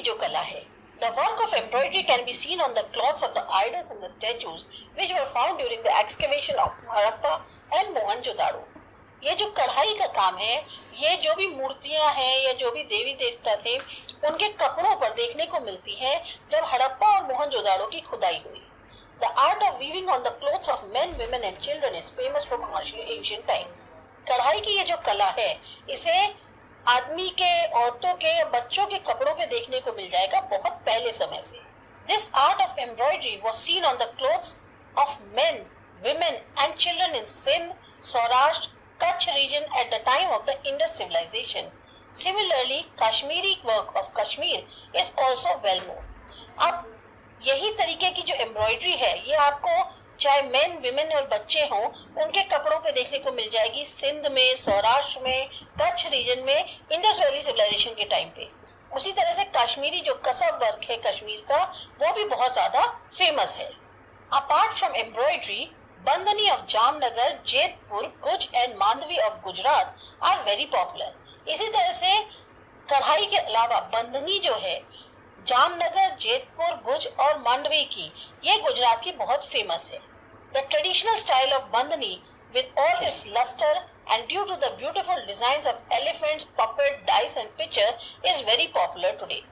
की जो कला है, the work of embroidery can be seen on the cloths of the idols and the statues which were found during the excavation of Harappa and Mohenjo-daro. ये जो कढ़ाई का काम है, ये जो भी मूर्तियां हैं या जो भी देवी देवता थे, उनके कपड़ों पर देखने को मिलती हैं जब हड़प्पा और मोहनजोदाड़ो की खुदाई हुई. The art of weaving on the clothes of men, women and children is famous from ancient time. कढ़ाई की ये जो कला है, इसे आदमी के, औरतों के या बच्चों के कपड़ों पे देखने को मिल जाएगा बहुत पहले समय से. This art of embroidery was seen on the clothes of men, women and children in Sindh, Saurashtra, Kutch region at the time of the Indus civilization. Similarly, Kashmiri work of Kashmir is also well known. अब यही तरीके की जो embroidery है, ये आपको चाहे main, women और बच्चे हों, उनके कपड़ों पे देखने को मिल जाएगी सिंध में, सौराष्ट्र में, कच्छ रीजन में, इंडस वैली सिविलाइजेशन के टाइम पे. उसी तरह से कश्मीरी जो कसब वर्क है कश्मीर का, वो भी बहुत ज्यादा फेमस है. Apart from embroidery, bandhani of Jamnagar, Jetpur, Bhuj and Mandvi of Gujarat are very popular. इसी तरह से कढ़ाई के अलावा बंधनी जो है, जामनगर, जेतपुर, भुज और मांडवी की, ये गुजरात की बहुत फेमस है. The traditional style of bandhani with all its luster and due to the beautiful designs of elephants, puppet, dice and picture is very popular today.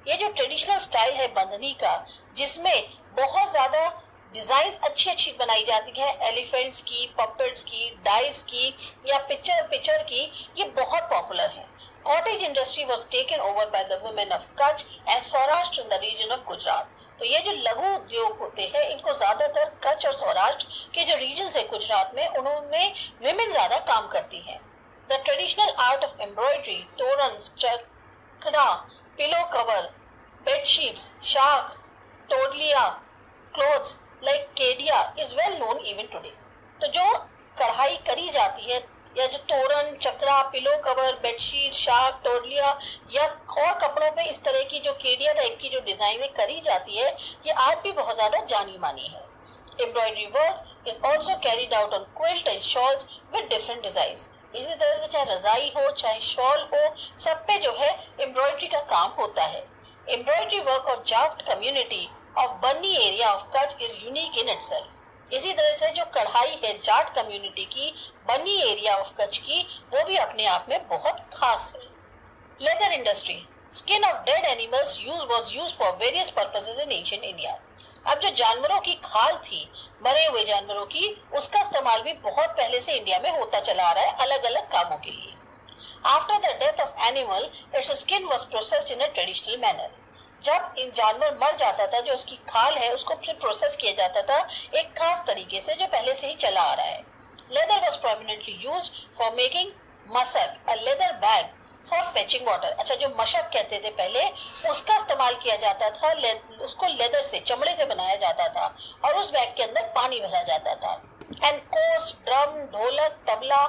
ये जो ट्रेडिशनल स्टाइल है बंधनी का, जिसमें बहुत ज्यादा डिजाइन्स अच्छी बनाई जाती है, एलिफेंट्स की, पपेट्स की, डाइस की या पिक्चर की, ये बहुत पॉपुलर है. Cottage industry was taken over by the women of Kutch and Saurashtra in the region of Gujarat. तो ये जो लघु उद्योग होते हैं, इनको ज्यादातर कच्छ और सौराष्ट्र के जो रीजन है गुजरात में, उनमें विमेन ज्यादा काम करती हैं. The traditional art of embroidery, torans, chakla, pillow cover, bedsheets, shakh, todaliya, clothes like kediya is well known even today. तो जो कढ़ाई करी जाती है, या जो तोरण, चकड़ा, पिलो कवर, बेडशीट, शाख, टोडलिया या और कपड़ों पे इस तरह की जो केडिया टाइप की जो डिजाइनें करी जाती है, ये आज भी बहुत ज्यादा जानी मानी है. Embroidery work is also carried out on quilt and shawls with different design. इसी तरह से चाहे रजाई हो, चाहे शॉल हो, सब पे जो है एम्ब्रॉयडरी का काम होता है. Embroidery work of Jat community of Banni area of Kutch is unique in itself. इसी तरह से जो कढ़ाई है जाट कम्युनिटी की, बन्नी एरिया ऑफ कच्छ की, वो भी अपने आप में बहुत खास है. Leather industry, skin of dead animals was used for various purposes in ancient India. अब जो जानवरों की खाल थी, मरे हुए जानवरों की, उसका इस्तेमाल भी बहुत पहले से इंडिया में होता चला आ रहा है अलग अलग कामों के लिए. After the death of animal, it's skin was processed in a traditional manner. जब इन जानवर मर जाता था, जो उसकी खाल है उसको फिर प्रोसेस किया जाता था एक खास तरीके से, जो पहले से ही चला आ रहा है. Leather was prominently used for making mashak, a leather bag for fetching water. अच्छा, जो मशक कहते थे पहले, उसका इस्तेमाल किया जाता था. उसको लेदर से, चमड़े से बनाया जाता था और उस बैग के अंदर पानी भरा जाता था. एंड कोर्स, ड्रम, ढोलक, तबला,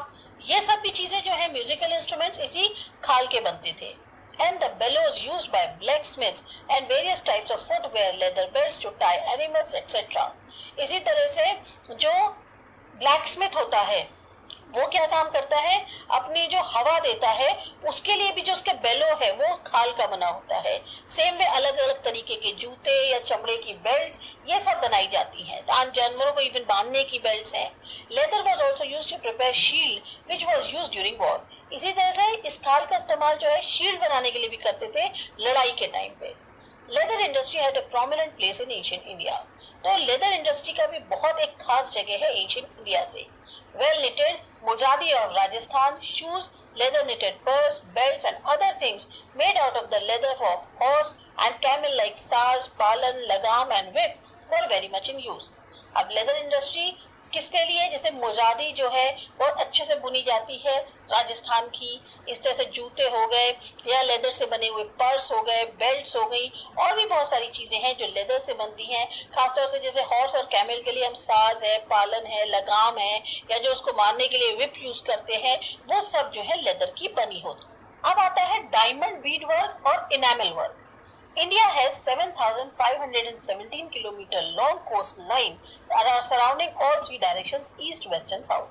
ये सब भी चीजें जो है म्यूजिकल इंस्ट्रूमेंट्स इसी खाल के बनते थे. And the bellows used by blacksmiths and various types of footwear, leather belts to tie animals, etc. इसी तरह से जो ब्लैकस्मिथ होता है, वो क्या काम करता है, अपनी जो हवा देता है उसके लिए भी जो उसके बेलो है वो खाल का बना होता है. सेम वे अलग अलग तरीके के जूते या चमड़े की बेल्ट्स, ये सब बनाई जाती हैं. जानवरों को इवन बांधने की बेल्ट्स हैं. Leather was also used to prepare shield which was used during war. इसी तरह से इस खाल का इस्तेमाल जो है शील्ड बनाने के लिए भी करते थे लड़ाई के टाइम पे. Leather industry had a prominent place in ancient India. तो लेदर इंडस्ट्री का भी बहुत एक खास जगह है एंशिएंट इंडिया से. Well knitted Mojadi of Rajasthan, shoes, leather knitted purse, belts and other things made out of the leather of horse and camel like sars, palan, lagam and whip were very much in use. अब leather industry किसके लिए, जैसे मोजादी जो है बहुत अच्छे से बुनी जाती है राजस्थान की, इस तरह से जूते हो गए या लेदर से बने हुए पर्स हो गए, बेल्ट्स हो गई, और भी बहुत सारी चीजें हैं जो लेदर से बनती हैं. खासतौर से जैसे हॉर्स और कैमल के लिए हम साज है, पालन है, लगाम है, या जो उसको मारने के लिए विप यूज करते हैं, वो सब जो है लेदर की बनी होती. अब आता है डायमंड बीड वर्क और enamel work. India has 7,517 km long coastline surrounding all three directions, east, west and south.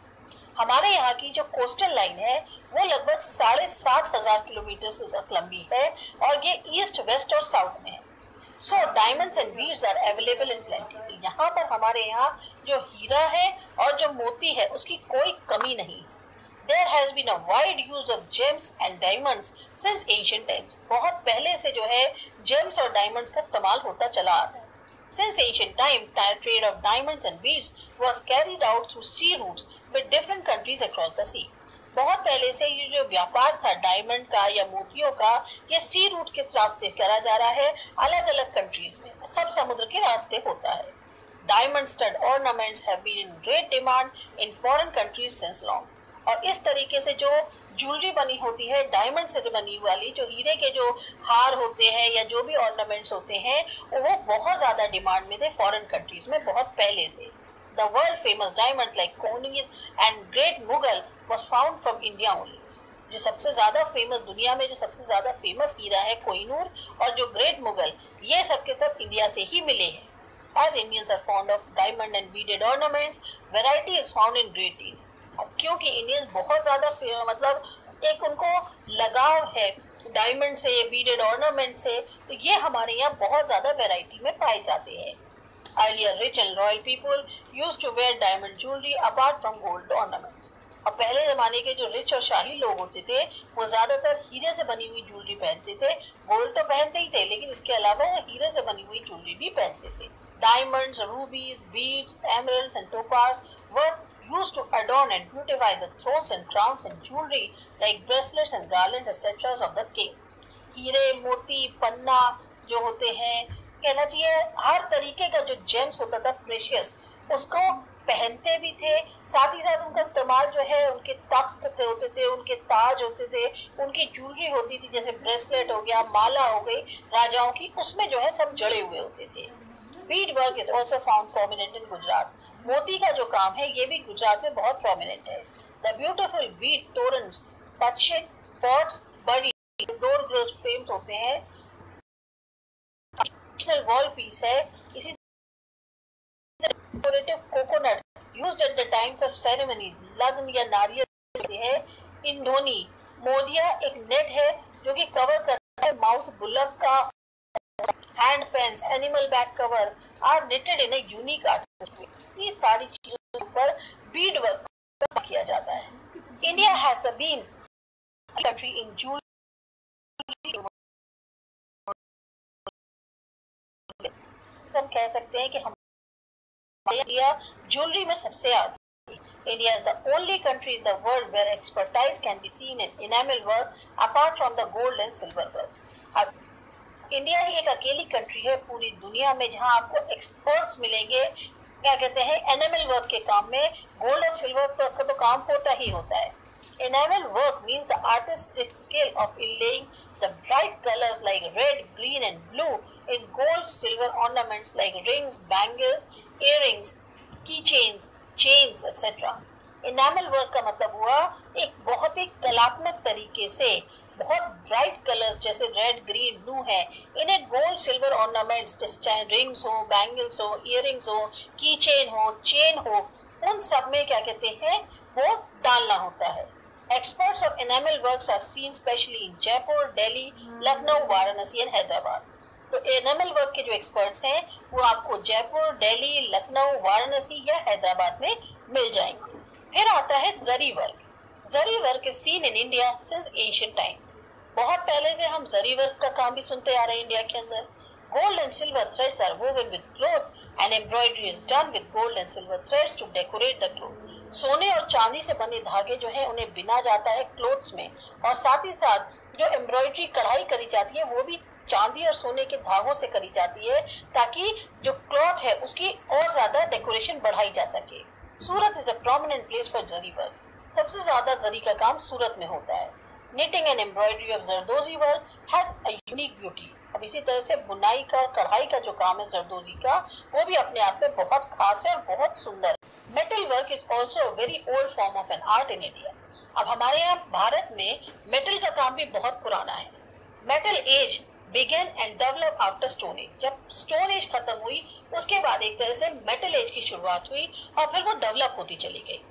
हमारे यहाँ की जो कोस्टल लाइन है वो लगभग 7,500 किलोमीटर से लंबी है और ये ईस्ट, वेस्ट और साउथ में है। So diamonds and beads are available in plenty. तो यहाँ पर हमारे यहाँ जो हीरा है और जो मोती है उसकी कोई कमी नहीं। There has been a wide use of gems and diamonds since ancient times. बहुत पहले से जो है gems और diamonds का इस्तेमाल होता चला आ रहा है। Since ancient time, trade of diamonds and beads was carried out through sea routes with different countries across the sea. बहुत पहले से ये जो व्यापार था डायमंड का या मोतियों का, ये सी रूट के रास्ते करा जा रहा है अलग अलग कंट्रीज में, सब समुद्र के रास्ते होता है। Diamond stud ornaments have been in great demand in foreign countries since long. और इस तरीके से जो ज्वेलरी बनी होती है डायमंड से बनी वाली, जो हीरे के जो हार होते हैं या जो भी ऑर्नामेंट्स होते हैं वो बहुत ज्यादा डिमांड में थे फॉरेन कंट्रीज में बहुत पहले से। The world famous diamonds like Kohinoor and Great Mughal was found from India only. जो सबसे ज्यादा फेमस दुनिया में जो सबसे ज्यादा फेमस हीरा है कोहिनूर और जो ग्रेट मुगल, ये सब के सब इंडिया से ही मिले हैं। As Indians are fond of diamond and beaded ornaments, variety is found in great deal. अब क्योंकि इंडियंस बहुत ज्यादा मतलब एक उनको लगाव है डायमंड से, बीडेड ऑर्नामेंट से, तो ये हमारे यहाँ बहुत ज्यादा वैरायटी में पाए जाते हैं। Earlier, rich and royal people used to wear diamond jewelry apart from gold ornaments. और पहले जमाने के जो रिच और शाही लोग होते थे वो ज्यादातर हीरे से बनी हुई ज्वेलरी पहनते थे। गोल्ड तो पहनते ही थे लेकिन इसके अलावा वो हीरे से बनी हुई ज्वेलरी भी पहनते थे। Diamonds, rubies, beads, emeralds and topaz were used to adorn and beautify the thrones and crowns and jewelry like bracelets and garlands etc. of the kings. हीरे, मोती, पन्ना जो होते हैं, कहना चाहिए हर तरीके का जो जेम्स होता था प्रेशियस, उसको पहनते भी थे। साथ ही साथ उनका इस्तेमाल जो है उनके तख्त होते थे, उनके ताज होते थे, उनकी ज्वेलरी होती थी जैसे ब्रेसलेट हो गया, माला हो गई राजाओं की, उसमें जो है सब जड़े हुए होते थे। Beed work is also found prominent in Gujarat. मोती का जो काम है ये भी गुजरात में बहुत प्रोमिनेंट है। द ब्यूटिफुल बीड टोरेंट्स, पच्छित, पॉट्स, बड़ी डोर ग्रिल्स फ्रेम्स होते हैं, वॉल पीस है। इसी coconut used at the times of ceremonies, लग्न या नारियल है। इंडोनी मोदिया एक नेट है जो कि कवर करता है माउथ बुलक का। Hand fans, animal back cover are knitted in a unique artist. ये सारी चीजों पर बीड वर्क किया जाता है। India has been country in jewellery, हम कह सकते हैं कि हम इंडिया ज्वेलरी में सबसे आगे। India is the only country in the world where expertise can be seen in enamel work apart from the gold and silver work. अब इंडिया ही एक अकेली कंट्री है पूरी दुनिया में जहां आपको एक्सपर्ट्स मिलेंगे, क्या कहते हैं, एनामल वर्क के काम में। गोल्ड और सिल्वर वर्क का तो काम होता ही होता है। Enamel work means the artistic skill of inlaying the bright colors like red, green and blue in gold, silver ornaments like rings, bangles, earrings, keychains, chains, etc. Enamel work का मतलब हुआ एक बहुत ही कलात्मक तरीके से बहुत ब्राइट कलर्स जैसे रेड, ग्रीन, ब्लू है, इन्हें गोल्ड, सिल्वर ऑर्नामेंट्स जैसे चाहे रिंग्स हो, बैंगल्स हो, इयररिंग्स हो, की चेन हो, चेन हो, उन सब में क्या कहते हैं वो डालना होता है। Experts of enamel works are seen especially in Jaipur, Delhi, Lucknow, Varanasi and Hyderabad. तो एनामल वर्क के जो एक्सपर्ट्स हैं वो आपको जयपुर, दिल्ली, लखनऊ, वाराणसी या हैदराबाद में मिल जाएंगे। फिर आता है zari work. Zari work is seen in India since ancient time. बहुत पहले से हम जरी वर्क का काम भी सुनते आ रहे हैं इंडिया के अंदर। Gold and silver threads are woven with clothes and embroidery is done with gold and silver threads to decorate the clothes. सोने और चांदी से बने धागे जो है उन्हें बिना जाता है क्लोथ्स में, और साथ ही साथ जो एम्ब्रॉयडरी कढ़ाई करी जाती है वो भी चांदी और सोने के धागों से करी जाती है ताकि जो क्लॉथ है उसकी और ज्यादा डेकोरेशन बढ़ाई जा सके। Surat is a prominent place for zari work. सबसे ज्यादा जरी का काम सूरत में होता है। Knitting and embroidery of Zardozi work has a unique beauty. अब इसी तरह से बुनाई का, कढ़ाई का जो काम है जरदोजी का, वो भी अपने आप में बहुत खास है और बहुत सुंदर है। Metal work is also a very old form of an art in India. अब हमारे यहाँ भारत में मेटल का काम भी बहुत पुराना है। Metal age began and develop after stone age. जब स्टोन एज खत्म हुई उसके बाद एक तरह से मेटल एज की शुरुआत हुई और फिर वो डेवलप होती चली गई।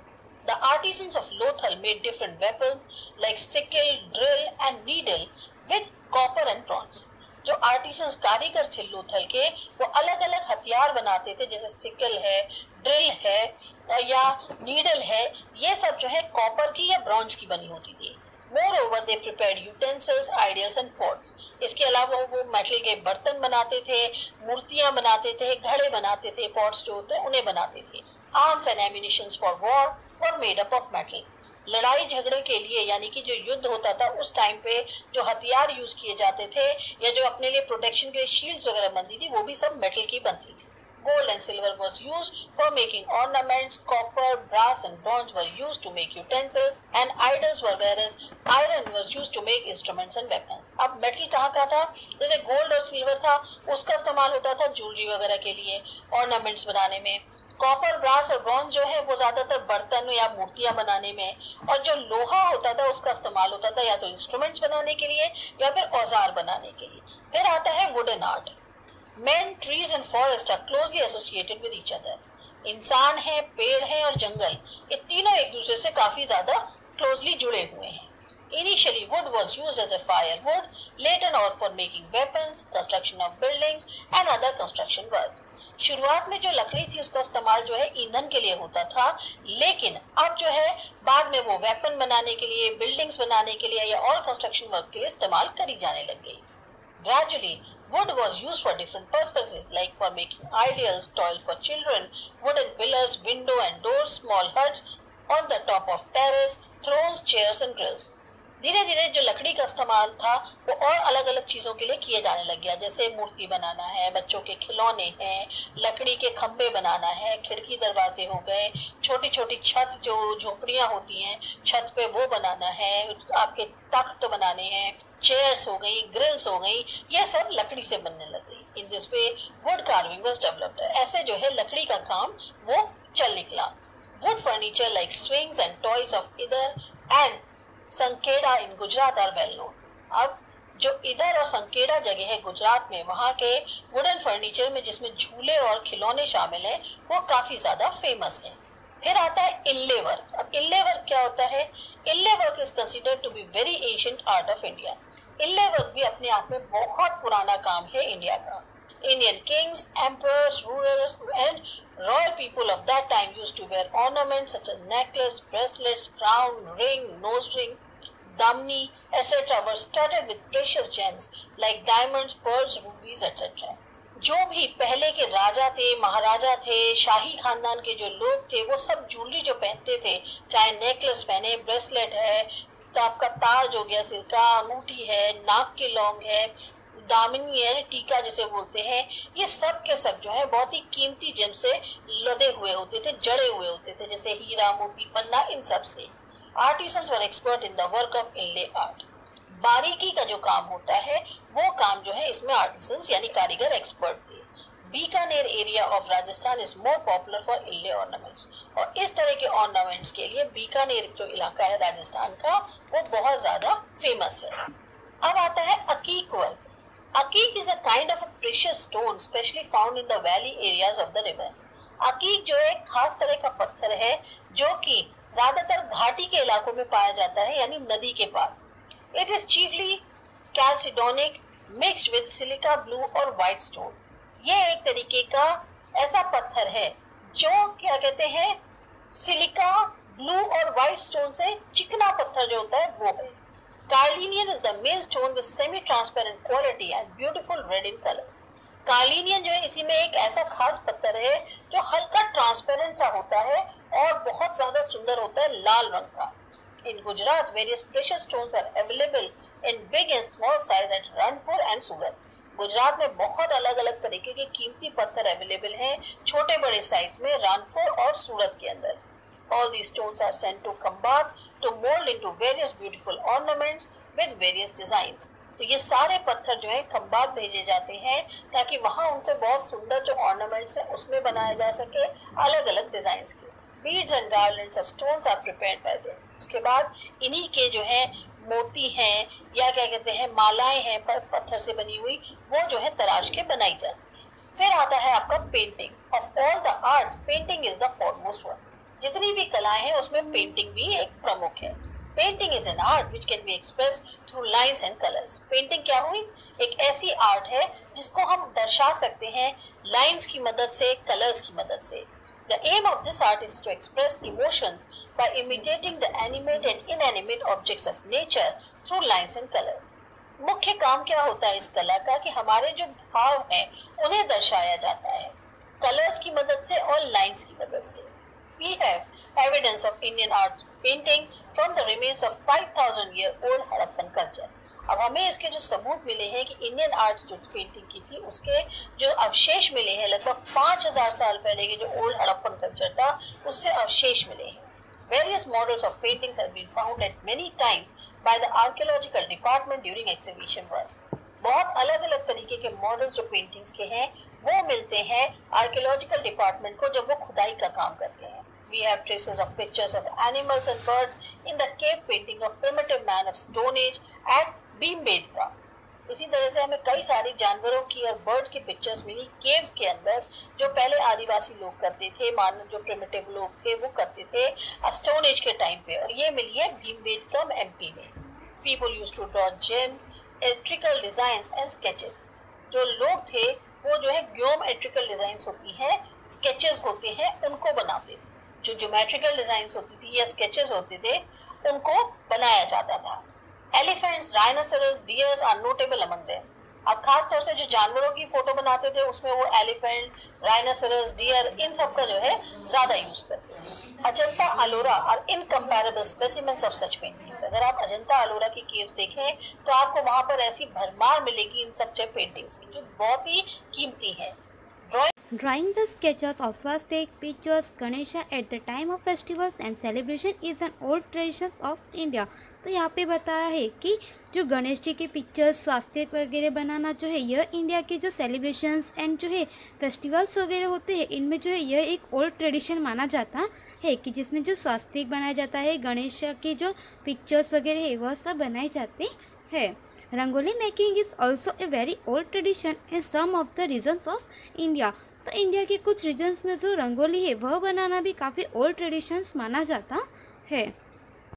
The artisans of Lothal made different weapons like sickle, drill and needle with copper and bronze. जो आर्टिसंस कारीगर थे लोथल के, वो अलग अलग हथियार बनाते थे, जैसे सिकल है, ड्रिल है या नीडल है, ये सब जो है कॉपर की या ब्रॉन्ज की बनी होती थी। Moreover, they prepared utensils, idols and pots. इसके अलावा वो मेटल के बर्तन बनाते थे, मूर्तियां बनाते थे, घड़े बनाते थे, पॉट्स जो होते हैं उन्हें बनाते थे। Arms and ammunitions for war were made up of metal. लड़ाई झगड़े के लिए यानी कि जो युद्ध होता था उस टाइम पे जो हथियार यूज किए जाते थे या जो अपने लिए प्रोटेक्शन के लिए शील्ड्स वगैरह बनती थी वो भी सब मेटल की बनती थी। Gold and silver was used for making ornaments, copper, brass and bronze were used to make utensils and idols were, whereas iron was used to make instruments and weapons. अब मेटल कहाँ का था? जैसे gold और silver था उसका इस्तेमाल होता था ज्वेलरी वगैरह के लिए, ऑर्नामेंट्स बनाने में। कॉपर, ब्रास और ब्रॉन्ज जो है वो ज्यादातर बर्तन या मूर्तियां बनाने में, और जो लोहा होता था उसका इस्तेमाल होता था या तो इंस्ट्रूमेंट्स बनाने के लिए या फिर औजार बनाने के लिए। फिर आता है wooden art. Men, trees and forest are closely associated with each other. इंसान है, पेड़ है और जंगल, ये तीनों एक दूसरे से काफी ज्यादा क्लोजली जुड़े हुए हैं। Initially, wood was used as a firewood, later on for making weapons, construction of buildings and other construction work. शुरुआत में जो लकड़ी थी उसका इस्तेमाल जो है ईंधन के लिए होता था, लेकिन अब जो है बाद में वो वेपन बनाने के लिए, बिल्डिंग्स बनाने के लिए या और कंस्ट्रक्शन वर्क के लिए इस्तेमाल करी जाने लग गई। Gradually, wood was used for different purposes, like for making idols, toys for children, wooden pillars, window and doors, small huts on the top of terrace, thrones, chairs and grills. धीरे धीरे जो लकड़ी का इस्तेमाल था वो और अलग अलग चीजों के लिए किए जाने लग गया, जैसे मूर्ति बनाना है, बच्चों के खिलौने हैं, लकड़ी के खंभे बनाना है, खिड़की दरवाजे हो गए, छोटी छोटी छत जो झोपड़ियां होती हैं छत पे वो बनाना है, आपके तख्त बनाने हैं, चेयर्स हो गई, ग्रिल्स हो गई, ये सब लकड़ी से बनने लग गई। In this way wood carving was developed. ऐसे जो है लकड़ी का काम वो चल निकला। Wood furniture like swings and toys of Idar and Sankheda in Gujarat are well known. अब जो इधर और संकेड़ा जगह है गुजरात में, वहाँ के वुडन फर्नीचर में जिसमें झूले और खिलौने शामिल हैं वो काफी ज्यादा फेमस है। फिर आता है इनले वर्क। अब इनले वर्क क्या होता है? Inlay work is considered to be very ancient art of India. Inlay work भी अपने आप में बहुत पुराना काम है इंडिया का। Indian kings, emperors, rulers and royal people of that time used to wear ornaments such as necklace, bracelets, crown, ring, nose ring, damni, etc. were studded with precious gems like diamonds, pearls, rubies, etc. जो भी पहले के राजा थे, महाराजा थे, शाही खानदान के जो लोग थे वो सब ज्वेलरी जो पहनते थे, चाहे नेकलेस पहने, ब्रेसलेट है, तो आपका ताज हो गया, सिर का अंगूठी है, नाक के लौंग है, दामिनी है, टीका जिसे बोलते हैं, ये सब के सब जो है बहुत ही कीमती जेम से लदे हुए होते थे, जड़े हुए होते थे, जैसे हीरा, मोती, पन्ना, इन सब से। Artisans were expert in the work of inlay art. बारीकी का जो काम होता है वो काम जो है इसमें आर्टिसंस यानी कारीगर एक्सपर्ट थे। Bikaner area of Rajasthan is more popular for inlay ornaments, और इस तरह के ऑर्नामेंट्स के लिए बीकानेर जो इलाका है राजस्थान का वो बहुत ज्यादा फेमस है। अब आता है अकीक work. Akik is a kind of a precious stone specially found in the valley areas of the river. अकीक जो है खास तरह का पत्थर है जो कि ज्यादातर घाटी के इलाकों में पाया जाता है यानी नदी के पास। It is chiefly chalcedonic mixed with silica blue और white stone. ये एक तरीके का ऐसा पत्थर है जो क्या कहते हैं सिलिका ब्लू और व्हाइट स्टोन से चिकना पत्थर जो होता है वो है। Carnelian is the main stone with semi-transparent quality and beautiful red in color. Carnelian जो है इसी में एक ऐसा खास पत्थर है जो हल्का ट्रांसपेरेंट सा होता है और बहुत ज्यादा सुंदर होता है, लाल रंग का। In Gujarat, various precious stones are available in big and small size at Ranpur and Surat. Gujarat में बहुत अलग अलग तरीके के कीमती पत्थर अवेलेबल हैं छोटे बड़े साइज में रानपुर और सूरत के अंदर। All these stones are sent to Khambat to mold into various beautiful ornaments with various designs. तो ये सारे पत्थर जो है खंबात भेजे जाते हैं ताकि वहाँ उनको बहुत सुंदर जो ऑर्नामेंट्स हैं उसमें बनाया जा सके अलग अलग डिजाइन के। Beads and garlands of stones are prepared by them. उसके बाद इन्हीं के जो है मोती हैं या क्या कहते हैं मालाएं हैं पत्थर से बनी हुई वो जो है तराश के बनाई जाती है। फिर आता है आपका painting. Of all the arts, painting is the foremost one. जितनी भी कलाएं हैं उसमें पेंटिंग भी एक प्रमुख है। Painting is an art which can be express through lines and colours. Painting क्या हुई? एक ऐसी आर्ट है जिसको हम दर्शा सकते हैं लाइन्स की मदद से, कलर्स की मदद से। The aim of this art is to express emotions by imitating the animate and inanimate objects of nature through lines and colors. मुख्य काम क्या होता है इस कला का कि हमारे जो भाव हैं उन्हें दर्शाया जाता है कलर्स की मदद से और लाइंस की मदद से। We have evidence of Indian art painting from the remains of 5,000-year-old Harappan culture. अब हमें इसके जो सबूत मिले हैं कि इंडियन आर्ट्स जो पेंटिंग की थी उसके जो अवशेष मिले हैं, लगभग 5,000 साल पहले के जो ओल्ड हड़प्पन कल्चर था उससे अवशेष मिले हैं। Various models of paintings have been found at many times by the archaeological department during exhibition work. बहुत अलग अलग तरीके के मॉडल्स जो पेंटिंग्स के हैं वो मिलते हैं आर्कियोलॉजिकल डिपार्टमेंट को जब वो खुदाई का काम करते हैं। We have traces of pictures of animals and birds in the cave painting of primitive man of Stone Age at Bhimbetka. इसी तरह से हमें कई सारी जानवरों की और बर्ड्स की पिक्चर्स मिली केव्स के अंदर जो पहले आदिवासी लोग करते थे, मानव जो प्रिमिटिव लोग थे वो करते थे स्टोन एज के टाइम पे, और ये मिली है भीमबेटका एमपी में। People used to draw geometrical designs and sketches. जो लोग थे वो जो है ज्योमेट्रिकल डिजाइंस होती हैं, स्केचेस होते हैं, उनको बनाते थे। जो ज्योमेट्रिकल डिजाइंस होती थी या स्केचेस होते थे उनको बनाया जाता था। Elephants, rhinoceros, deers are notable among them. अब खास तौर से जो जानवरों की फोटो बनाते थे उसमें वो एलिफेंट, राइनोसेरस, डियर इन सब का जो है ज्यादा यूज करते थे। अजंता अलोरा और इनकम्पैरेबल स्पेसिमेंस ऑफ सच पेंटिंग्स। अगर आप अजंता अलोरा की केव्स देखें तो आपको वहां पर ऐसी भरमार मिलेगी इन सब पेंटिंग्स की जो बहुत ही कीमती है। Drawing the sketches of swastiks, pictures, Ganesha at the time of festivals and celebration is an old tradition of India. तो यहाँ पे बताया है कि जो गणेश जी के पिक्चर्स, स्वास्तिक वगैरह बनाना जो है यह इंडिया के जो सेलिब्रेशंस एंड जो है फेस्टिवल्स वगैरह होते हैं इनमें जो है यह एक ओल्ड ट्रेडिशन माना जाता है कि जिसमें जो स्वास्तिक बनाया जाता है, गणेश के जो पिक्चर्स वगैरह है वह सब बनाए जाते हैं। Rangoli making is also a very old tradition in some of the regions of India. तो इंडिया के कुछ रीजन्स में जो रंगोली है वह बनाना भी काफ़ी ओल्ड ट्रेडिशंस माना जाता है।